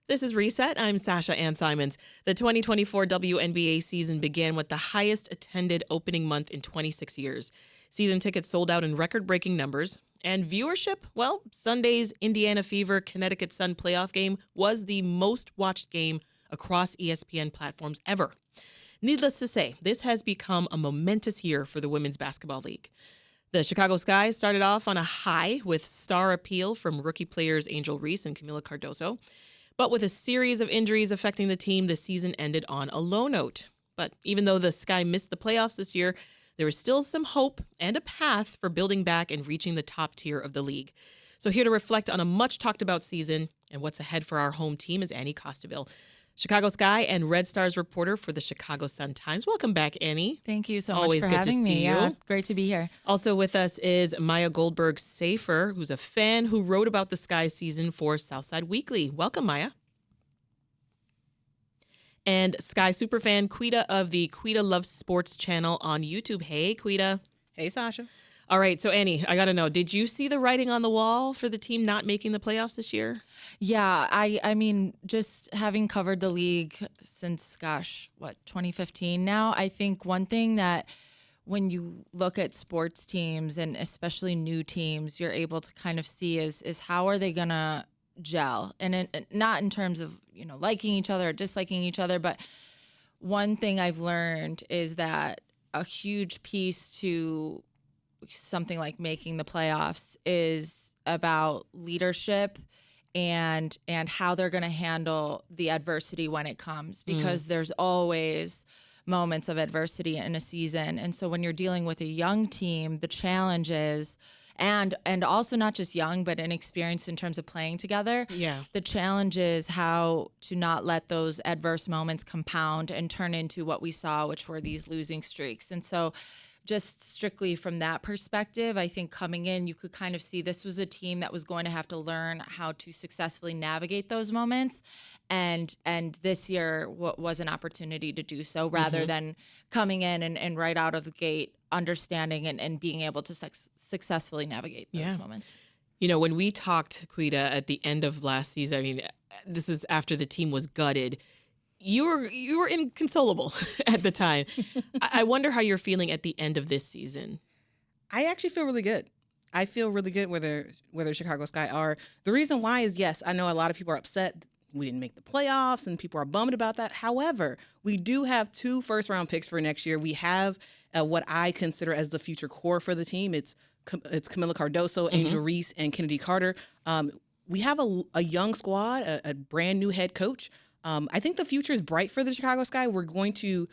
This is Reset. I'm Sasha-Ann Simons. The 2024 WNBA season began with the highest attended opening month in 26 years. Season tickets sold out in record-breaking numbers. And viewership, well, Sunday's Indiana Fever Connecticut Sun playoff game was the most watched game across ESPN platforms ever. Needless to say, this has become a momentous year for the Women's Basketball League. The Chicago Sky started off on a high with star appeal from rookie players Angel Reese and Camila Cardoso. But with a series of injuries affecting the team, the season ended on a low note. But even though the Sky missed the playoffs this year, there was still some hope and a path for building back and reaching the top tier of the league. So here to reflect on a much-talked-about season and what's ahead for our home team is Annie Costabile, Chicago Sky and Red Stars reporter for the Chicago Sun-Times. Welcome back, Annie. Thank you so Always much for good to having see me. you. Yeah, great to be here. Also with us is Maya Goldberg-Safir, who's a fan who wrote about the Sky season for Southside Weekly. Welcome, Maya. And Sky superfan Quita of the Quita Loves Sports channel on YouTube. Hey, Quita. Hey, Sasha. All right, so Annie, I got to know, did you see the writing on the wall for the team not making the playoffs this year? Yeah, I mean, just having covered the league since, 2015 now, I think one thing that when you look at sports teams and especially new teams, you're able to kind of see is how are they going to gel? And not in terms of, liking each other or disliking each other, but one thing I've learned is that a huge piece to something like making the playoffs is about leadership and how they're going to handle the adversity when it comes, because there's always moments of adversity in a season. And so when you're dealing with a young team, the challenge is and also not just young, but inexperienced in terms of playing together. Yeah. The challenge is how to not let those adverse moments compound and turn into what we saw, which were these losing streaks. And so just strictly from that perspective, I think coming in, you could kind of see this was a team that was going to have to learn how to successfully navigate those moments. And this year was an opportunity to do so rather than coming in and right out of the gate understanding and being able to successfully navigate those moments. When we talked, Quita, at the end of last season, I mean, this is after the team was gutted, you were inconsolable at the time. I wonder how you're feeling at the end of this season. I actually feel really good. I feel really good whether Chicago Sky are. The reason why is, yes, I know a lot of people are upset we didn't make the playoffs and people are bummed about that. However, we do have 2 first-round picks for next year. We have what I consider as the future core for the team. It's Camila Cardoso, Angel Reese, and Chennedy Carter. We have a young squad, a brand new head coach. I think the future is bright for the Chicago Sky. We're going to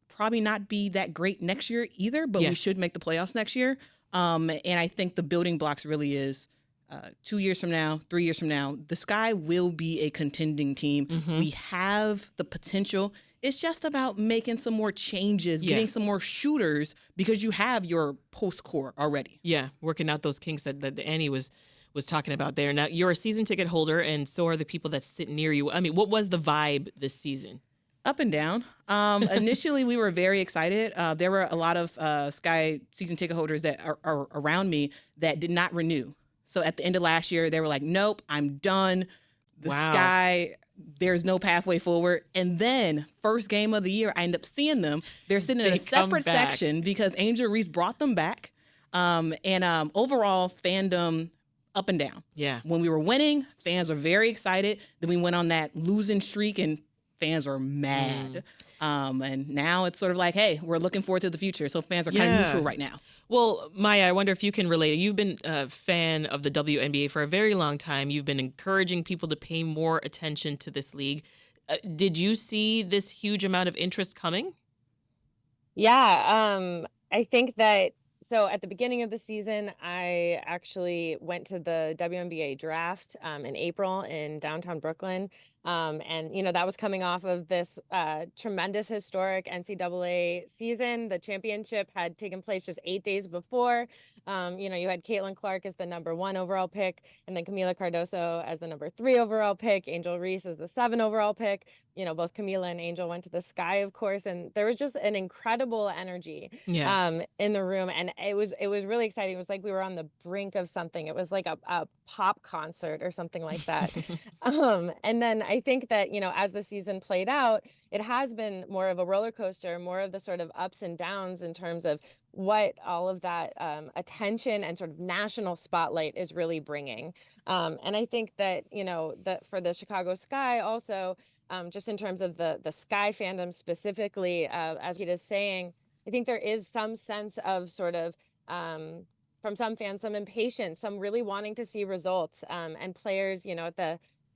probably not be that great next year either, but we should make the playoffs next year. And I think the building blocks really is 2 years from now, 3 years from now, the Sky will be a contending team. We have the potential. It's just about making some more changes, getting some more shooters, because you have your post core already. Yeah, working out those kinks that Annie was talking about there. Now, you're a season ticket holder, and so are the people that sit near you. I mean, what was the vibe this season? Up and down. Initially, we were very excited. There were a lot of Sky season ticket holders that are around me that did not renew. So at the end of last year, they were like, nope, I'm done. The Sky, there's no pathway forward. And then first game of the year, I end up seeing them. They're sitting in a separate section because Angel Reese brought them back. And overall fandom up and down. Yeah. When we were winning, fans were very excited. Then we went on that losing streak and fans were mad. And now it's sort of like, hey, we're looking forward to the future. So fans are kind of neutral right now. Well, Maya, I wonder if you can relate. You've been a fan of the WNBA for a very long time. You've been encouraging people to pay more attention to this league. Did you see this huge amount of interest coming? Yeah, I think that, so at the beginning of the season, I actually went to the WNBA draft in April in downtown Brooklyn. And, that was coming off of this tremendous historic NCAA season. The championship had taken place just 8 days before. You had Caitlin Clark as the #1 overall pick, and then Camila Cardoso as the #3 overall pick, Angel Reese as the 7 overall pick. Both Camila and Angel went to the Sky, of course, and there was just an incredible energy in the room, and it was really exciting. It was like we were on the brink of something. It was like a pop concert or something like that. And then I think that, as the season played out, it has been more of a roller coaster, more of the sort of ups and downs in terms of what all of that attention and sort of national spotlight is really bringing. And I think that, that for the Chicago Sky also, just in terms of the Sky fandom specifically, as Quita is saying, I think there is some sense of sort of, from some fans, some impatience, some really wanting to see results, and players,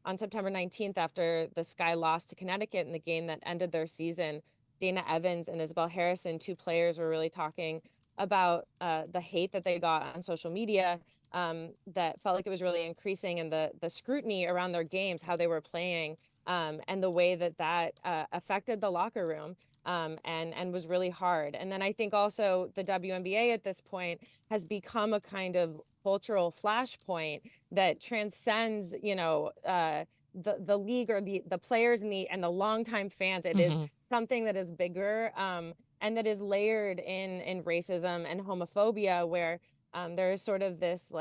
on September 19th, after the Sky lost to Connecticut in the game that ended their season, Dana Evans and Isabel Harrison, 2 players, were really talking about the hate that they got on social media, that felt like it was really increasing, and the scrutiny around their games, how they were playing, and the way that affected the locker room, and was really hard. And then I think also the WNBA at this point has become a kind of cultural flashpoint that transcends, the league or the players and the longtime fans. It is something that is bigger, and that is layered in racism and homophobia, where there is sort of this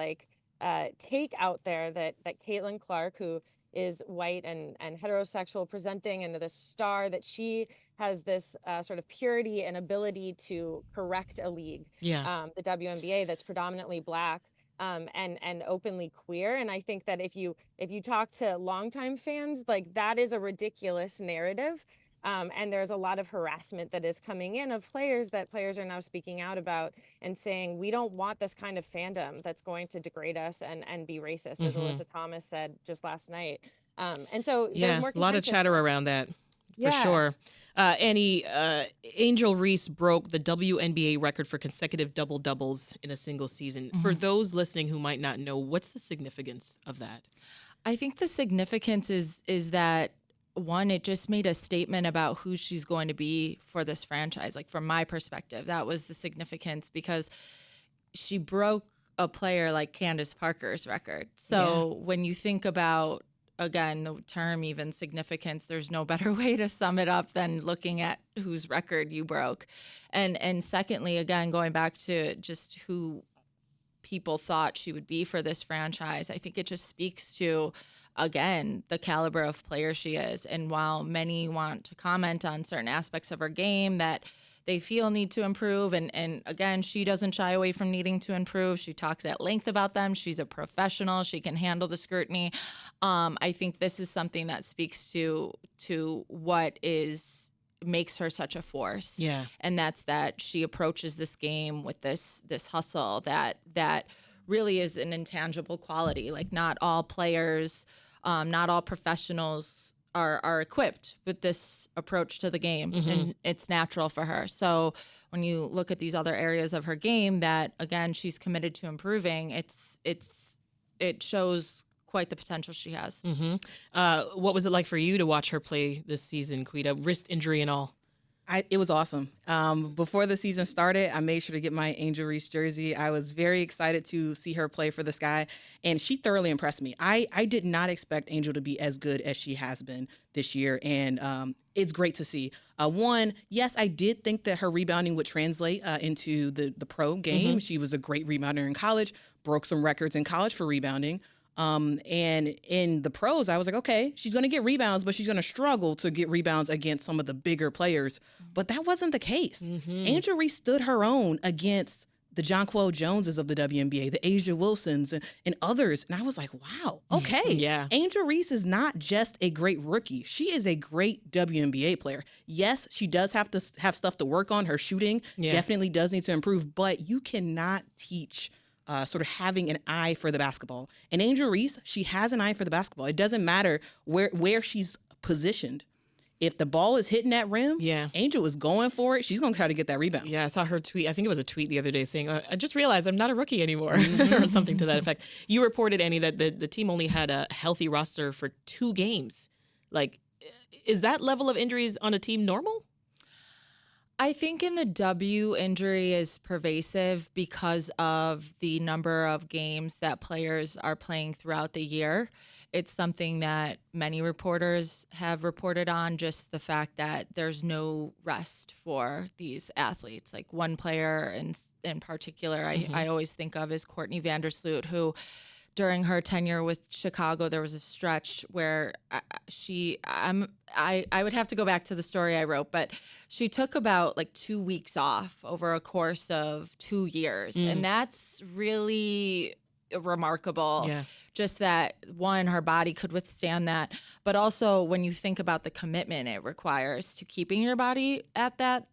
take out there that Caitlin Clark, who is white and heterosexual presenting, and this star, that she has this sort of purity and ability to correct a league, the WNBA, that's predominantly Black, and openly queer. And I think that if you talk to longtime fans, that is a ridiculous narrative. And there's a lot of harassment that is coming in of players that players are now speaking out about and saying, we don't want this kind of fandom that's going to degrade us and be racist, as Alyssa Thomas said just last night. And so there's more a lot of chatter around that, for sure. Annie, Angel Reese broke the WNBA record for consecutive double-doubles in a single season. For those listening who might not know, what's the significance of that? I think the significance is that, one, it just made a statement about who she's going to be for this franchise. From my perspective, that was the significance, because she broke a player like Candace Parker's record. So when you think about, again, the term even significance, there's no better way to sum it up than looking at whose record you broke. And secondly, again, going back to just who people thought she would be for this franchise, I think it just speaks to, again, the caliber of player she is. And while many want to comment on certain aspects of her game that they feel need to improve, and again, she doesn't shy away from needing to improve. She talks at length about them. She's a professional. She can handle the scrutiny. I think this is something that speaks to what makes her such a force. Yeah. And that's that she approaches this game with this hustle that really is an intangible quality. Not all players, not all professionals are equipped with this approach to the game, and it's natural for her. So when you look at these other areas of her game that, again, she's committed to improving, it shows quite the potential she has. What was it like for you to watch her play this season, Quita? Wrist injury and all. It was awesome. Before the season started, I made sure to get my Angel Reese jersey. I was very excited to see her play for the Sky, and she thoroughly impressed me. I did not expect Angel to be as good as she has been this year, and it's great to see. One, yes, I did think that her rebounding would translate into the pro game. She was a great rebounder in college, broke some records in college for rebounding. And in the pros, I was like, okay, she's going to get rebounds, but she's going to struggle to get rebounds against some of the bigger players. But that wasn't the case. Angel Reese stood her own against the Jonquel Joneses of the WNBA, the Asia Wilsons, and others. And I was like, wow, okay. Angel Reese is not just a great rookie. She is a great WNBA player. Yes, she does have to have stuff to work on. Her shooting definitely does need to improve, but you cannot teach sort of having an eye for the basketball. And Angel Reese, she has an eye for the basketball. It doesn't matter where she's positioned. If the ball is hitting that rim, Angel is going for it. She's going to try to get that rebound. Yeah, I saw her tweet. I think it was a tweet the other day saying, I just realized I'm not a rookie anymore, or something to that effect. You reported, Annie, that the team only had a healthy roster for 2 games Like, is that level of injuries on a team normal? I think in the W, injury is pervasive because of the number of games that players are playing throughout the year. It's something that many reporters have reported on, just the fact that there's no rest for these athletes. Like one player in particular I always think of is Courtney Vandersloot, who during her tenure with Chicago, there was a stretch where I would have to go back to the story I wrote, but she took about like 2 weeks off over a course of 2 years. And that's really remarkable. Yeah. Just that, one, her body could withstand that, but also when you think about the commitment it requires to keeping your body at that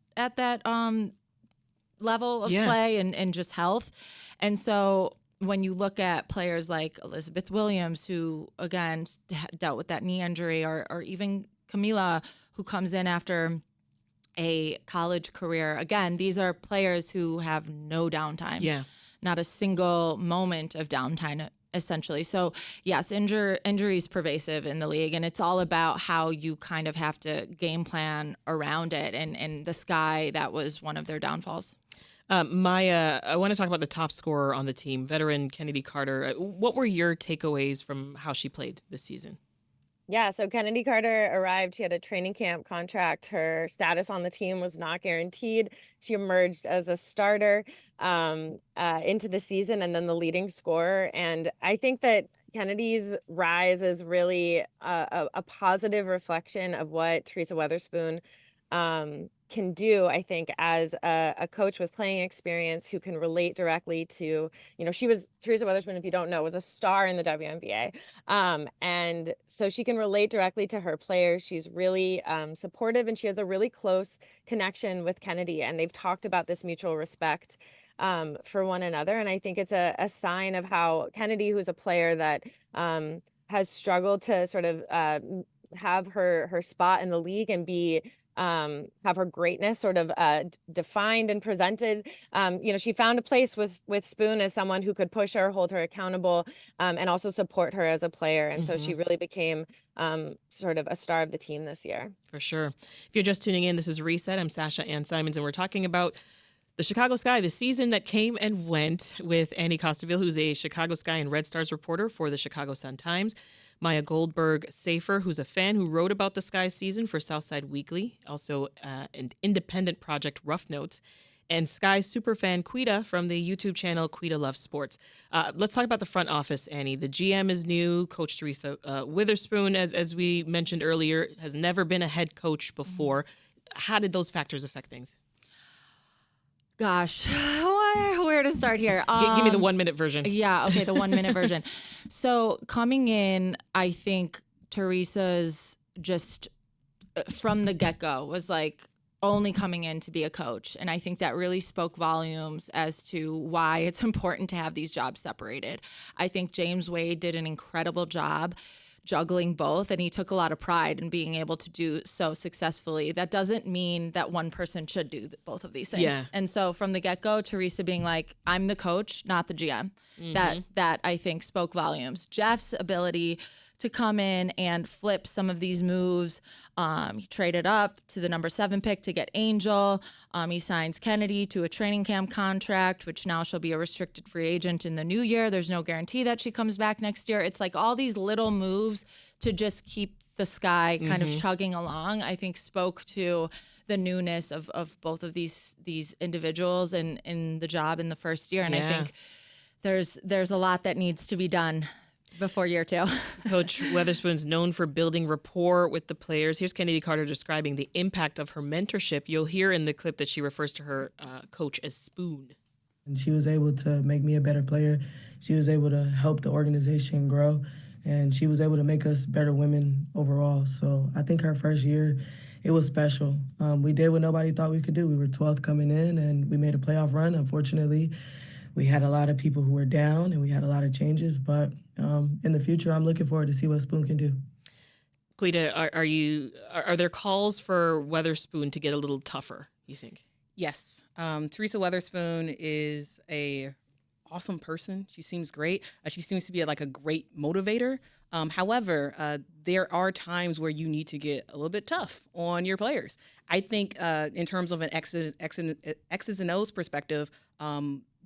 level of play and just health. And so when you look at players like Elizabeth Williams, who, again, dealt with that knee injury, or even Camila, who comes in after a college career, again, these are players who have no downtime. Yeah. Not a single moment of downtime, essentially. So, yes, injury is pervasive in the league, and it's all about how you kind of have to game plan around it. And the Sky, that was one of their downfalls. Maya, I want to talk about the top scorer on the team, veteran Chennedy Carter. What were your takeaways from how she played this season? Yeah, so Chennedy Carter arrived. She had a training camp contract. Her status on the team was not guaranteed. She emerged as a starter into the season and then the leading scorer. And I think that Kennedy's rise is really a positive reflection of what Teresa Weatherspoon can do, I think, as a coach with playing experience who can relate directly to, Teresa Weatherspoon, if you don't know, was a star in the WNBA. And so she can relate directly to her players. She's really supportive, and she has a really close connection with Chennedy. And they've talked about this mutual respect for one another. And I think it's a sign of how Chennedy, who's a player that has struggled to sort of have her spot in the league and be have her greatness sort of defined and presented. She found a place with Spoon as someone who could push her, hold her accountable, and also support her as a player. And so she really became sort of a star of the team this year. For sure. If you're just tuning in, this is Reese. I'm Sasha-Ann Simons, and we're talking about the Chicago Sky, the season that came and went, with Annie Costabile, who's a Chicago Sky and Red Stars reporter for the Chicago Sun-Times. Maya Goldberg-Safir, who's a fan who wrote about the Sky season for Southside Weekly, also an independent project, Rough Notes, and Sky superfan Quita from the YouTube channel Quita Loves Sports. Let's talk about the front office, Annie. The GM is new. Coach Teresa Weatherspoon, as we mentioned earlier, has never been a head coach before. How did those factors affect things? Gosh, where to start here? Give me the 1 minute version. Yeah, okay, the 1 minute version. So coming in, I think Teresa's just from the get-go was like only coming in to be a coach. And I think that really spoke volumes as to why it's important to have these jobs separated. I think James Wade did an incredible job juggling both, and he took a lot of pride in being able to do so successfully. That doesn't mean that one person should do both of these things. Yeah. And so from the get-go, Teresa being like, I'm the coach, not the GM. That I think spoke volumes. Jeff's ability to come in and flip some of these moves. He traded up to the number 7 pick to get Angel. He signs Chennedy to a training camp contract, which now she'll be a restricted free agent in the new year. There's no guarantee that she comes back next year. It's like all these little moves to just keep the Sky kind of chugging along, I think spoke to the newness of both of these individuals and in the job in the first year. And I think there's a lot that needs to be done before year 2. Coach Weatherspoon's known for building rapport with the players. Here's Chennedy Carter describing the impact of her mentorship. You'll hear in the clip that she refers to her coach as Spoon. And she was able to make me a better player. She was able to help the organization grow, and she was able to make us better women overall. So I think her first year, it was special. We did what nobody thought we could do. We were 12th coming in, and we made a playoff run. Unfortunately, we had a lot of people who were down, and we had a lot of changes. But in the future, I'm looking forward to see what Spoon can do. Quita, are there calls for Weatherspoon to get a little tougher, you think? Yes. Teresa Weatherspoon is a awesome person. She seems great. She seems to be like a great motivator. However, there are times where you need to get a little bit tough on your players. I think in terms of an X's and O's perspective,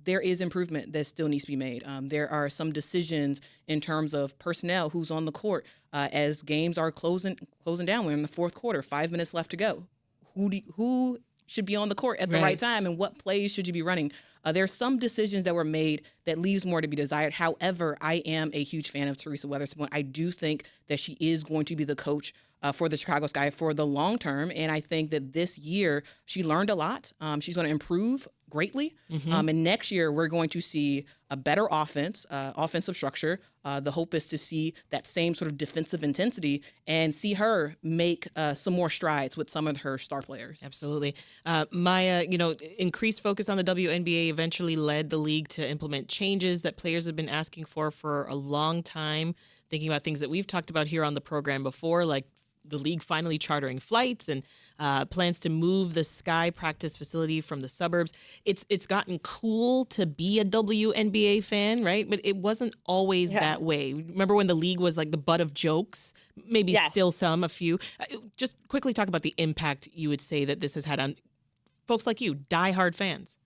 there is improvement that still needs to be made. There are some decisions in terms of personnel, who's on the court, as games are closing down. We're in the fourth quarter, 5 minutes left to go. Who should be on the court at the right time, and what plays should you be running? There's some decisions that were made that leaves more to be desired. However, I am a huge fan of Teresa Weatherspoon. I do think that she is going to be the coach for the Chicago Sky for the long term, and I think that this year she learned a lot. She's going to improve greatly, and next year we're going to see a better offensive structure. The hope is to see that same sort of defensive intensity and see her make some more strides with some of her star players. Absolutely. Maya, increased focus on the WNBA eventually led the league to implement changes that players have been asking for a long time, thinking about things that we've talked about here on the program before, like the league finally chartering flights and plans to move the Sky practice facility from the suburbs. It's gotten cool to be a WNBA fan, right? But it wasn't always that way. Remember when the league was like the butt of jokes? Maybe still a few. Just quickly talk about the impact you would say that this has had on folks like you, diehard fans.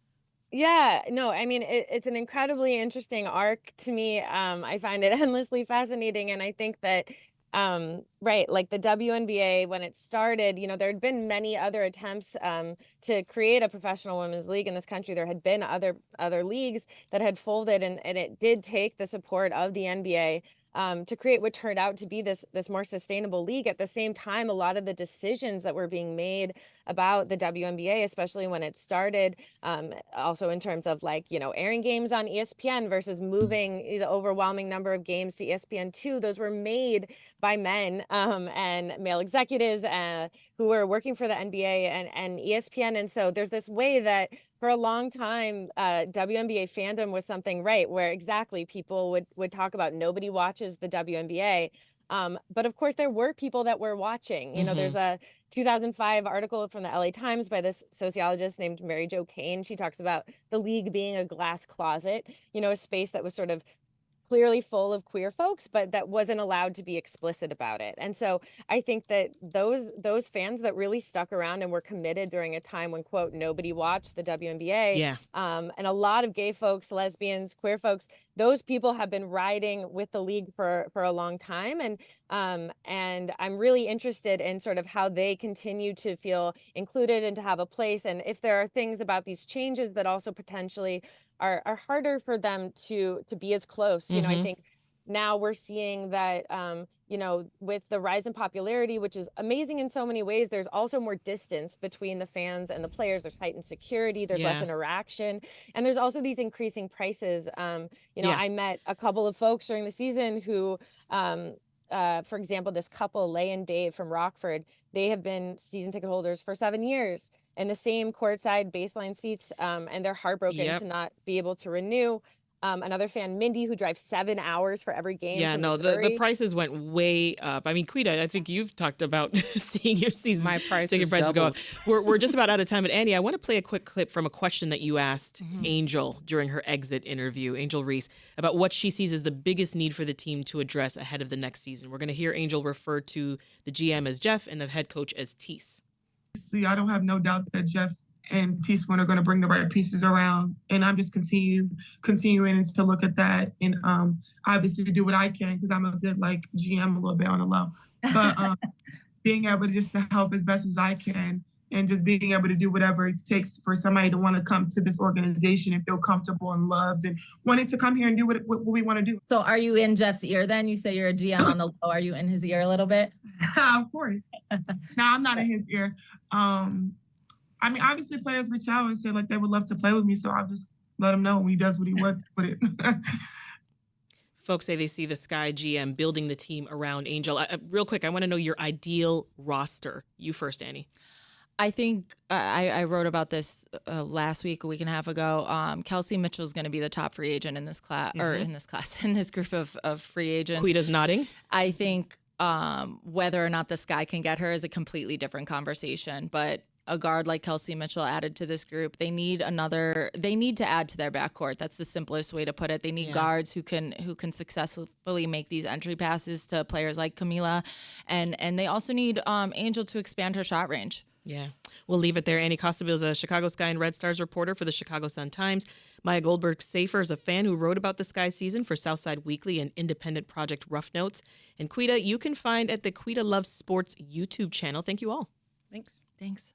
Yeah, no, I mean, it's an incredibly interesting arc to me. I find it endlessly fascinating. And I think that like the WNBA, when it started, there had been many other attempts to create a professional women's league in this country. There had been other leagues that had folded, and it did take the support of the NBA to create what turned out to be this more sustainable league. At the same time, a lot of the decisions that were being made about the WNBA, especially when it started, also in terms of airing games on ESPN versus moving the overwhelming number of games to ESPN2, those were made by men and male executives who were working for the NBA and ESPN. And so there's this way that for a long time, WNBA fandom was something, where exactly people would talk about nobody watches the WNBA. But of course, there were people that were watching. There's a 2005 article from the LA Times by this sociologist named Mary Jo Kane. She talks about the league being a glass closet, a space that was sort of clearly full of queer folks, but that wasn't allowed to be explicit about it. And so I think that those fans that really stuck around and were committed during a time when, quote, nobody watched the WNBA, and a lot of gay folks, lesbians, queer folks, those people have been riding with the league for a long time. And I'm really interested in sort of how they continue to feel included and to have a place. And if there are things about these changes that also potentially are harder for them to be as close. I think now we're seeing that, with the rise in popularity, which is amazing in so many ways, there's also more distance between the fans and the players. There's heightened security, there's less interaction, and there's also these increasing prices. I met a couple of folks during the season who, for example, this couple, Leigh and Dave from Rockford, they have been season ticket holders for 7 years in the same courtside baseline seats, and they're heartbroken to not be able to renew. Another fan, Mindy, who drives 7 hours for every game. Yeah, no, the prices went way up. I mean, Quita, I think you've talked about seeing your season ticket prices go up. We're just about out of time, but Annie, I want to play a quick clip from a question that you asked Angel during her exit interview, Angel Reese, about what she sees as the biggest need for the team to address ahead of the next season. We're going to hear Angel refer to the GM as Jeff and the head coach as Tease. See, I don't have no doubt that Jeff and Teaspoon are going to bring the right pieces around, and I'm just continuing to look at that and obviously do what I can, because I'm a good GM a little bit on the low, but being able to just to help as best as I can, and just being able to do whatever it takes for somebody to want to come to this organization and feel comfortable and loved and wanting to come here and do what we want to do. So are you in Jeff's ear then? You say you're a GM on the low. Are you in his ear a little bit? Of course. No, I'm not in his ear. I mean, obviously players reach out and say they would love to play with me, so I'll just let him know when he does what he wants with it. Folks say they see the Sky GM building the team around Angel. Real quick, I want to know your ideal roster. You first, Annie. I think I wrote about this last week, a week and a half ago. Kelsey Mitchell is going to be the top free agent in this class, in this group of free agents. Quita's nodding. I think whether or not the Sky can get her is a completely different conversation. But a guard like Kelsey Mitchell added to this group. They need to add to their backcourt. That's the simplest way to put it. They need guards who can successfully make these entry passes to players like Camila, and they also need Angel to expand her shot range. Yeah. We'll leave it there. Annie Costabile is a Chicago Sky and Red Stars reporter for the Chicago Sun-Times. Maya Goldberg-Safir is a fan who wrote about the Sky season for Southside Weekly and independent project Rough Notes. And Quita, you can find at the Quita Loves Sports YouTube channel. Thank you all. Thanks. Thanks.